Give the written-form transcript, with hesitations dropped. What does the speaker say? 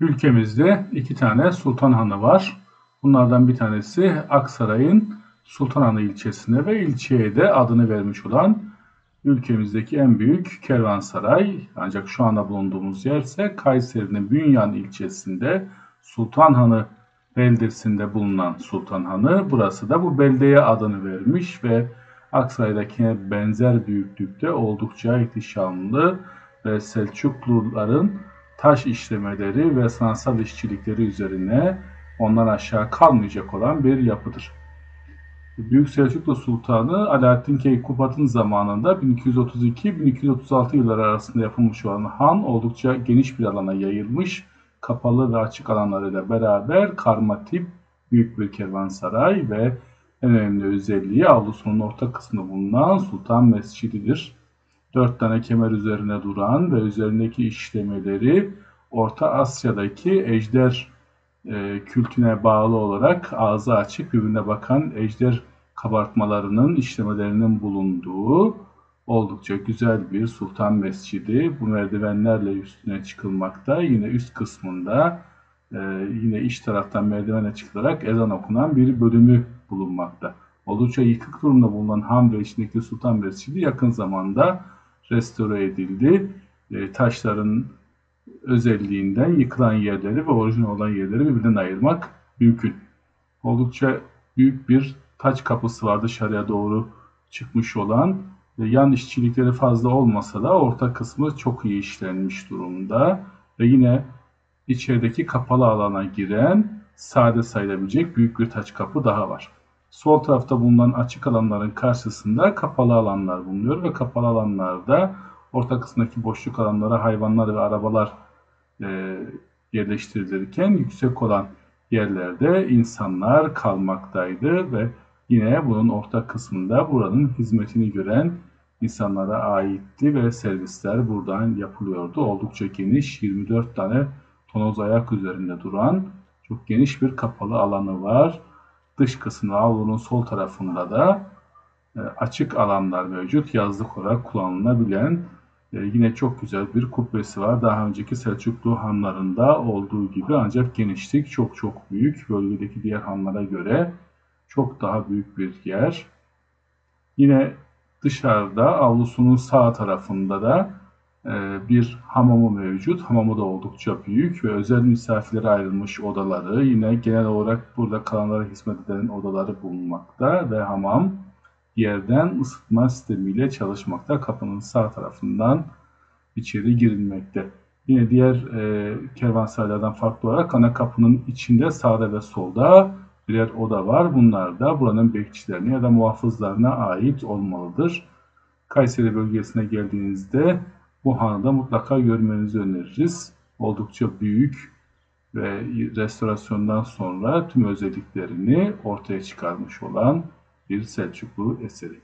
Ülkemizde iki tane Sultan Hanı var. Bunlardan bir tanesi Aksaray'ın Sultanhanı ilçesinde ve ilçeye de adını vermiş olan ülkemizdeki en büyük kervansaray. Ancak şu anda bulunduğumuz yer ise Kayseri'nin Bünyan ilçesinde Sultanhanı beldesinde bulunan Sultanhanı. Burası da bu beldeye adını vermiş ve Aksaray'dakine benzer büyüklükte oldukça ihtişamlı ve Selçukluların taş işlemeleri ve sanatsal işçilikleri üzerine ondan aşağı kalmayacak olan bir yapıdır. Büyük Selçuklu Sultanı Alaaddin Keykubat'ın zamanında 1232-1236 yılları arasında yapılmış olan han oldukça geniş bir alana yayılmış, kapalı ve açık alanlarıyla beraber karma tip büyük bir kervansaray ve en önemli özelliği avlusunun orta kısmında bulunan Sultan Mescididir. 4 tane kemer üzerine duran ve üzerindeki işlemeleri Orta Asya'daki ejder kültüne bağlı olarak ağzı açık birbirine bakan ejder kabartmalarının, işlemelerinin bulunduğu oldukça güzel bir sultan mescidi. Bu merdivenlerle üstüne çıkılmakta. Yine üst kısmında yine iç taraftan merdivene çıkılarak ezan okunan bir bölümü bulunmakta. Oldukça yıkık durumda bulunan Han ve içindeki sultan mescidi yakın zamanda restore edildi. Taşların özelliğinden yıkılan yerleri ve orijinal olan yerleri birbirinden ayırmak mümkün. Oldukça büyük bir taç kapısı var dışarıya doğru çıkmış olan. Yan işçilikleri fazla olmasa da orta kısmı çok iyi işlenmiş durumda. Ve yine içerideki kapalı alana giren sade sayılabilecek büyük bir taç kapı daha var. Sol tarafta bulunan açık alanların karşısında kapalı alanlar bulunuyor ve kapalı alanlarda orta kısımdaki boşluk alanlara hayvanlar ve arabalar yerleştirilirken yüksek olan yerlerde insanlar kalmaktaydı ve yine bunun orta kısmında buranın hizmetini gören insanlara aitti ve servisler buradan yapılıyordu. Oldukça geniş 24 tane tonoz ayak üzerinde duran çok geniş bir kapalı alanı var. Dış kısmında avlunun sol tarafında da açık alanlar mevcut. Yazlık olarak kullanılabilen yine çok güzel bir kubbesi var. Daha önceki Selçuklu hanlarında olduğu gibi ancak genişlik çok çok büyük. Bölgedeki diğer hanlara göre çok daha büyük bir yer. Yine dışarıda avlusunun sağ tarafında da bir hamamı mevcut. Hamamı da oldukça büyük ve özel misafirlere ayrılmış odaları, yine genel olarak burada kalanlara hizmet eden odaları bulunmakta ve hamam yerden ısıtma sistemiyle çalışmakta. Kapının sağ tarafından içeri girilmekte. Yine diğer kervansaraylardan farklı olarak ana kapının içinde sağda ve solda birer oda var. Bunlar da buranın bekçilerine ya da muhafızlarına ait olmalıdır. Kayseri bölgesine geldiğinizde bu hanı da mutlaka görmenizi öneririz. Oldukça büyük ve restorasyondan sonra tüm özelliklerini ortaya çıkarmış olan bir Selçuklu eseri.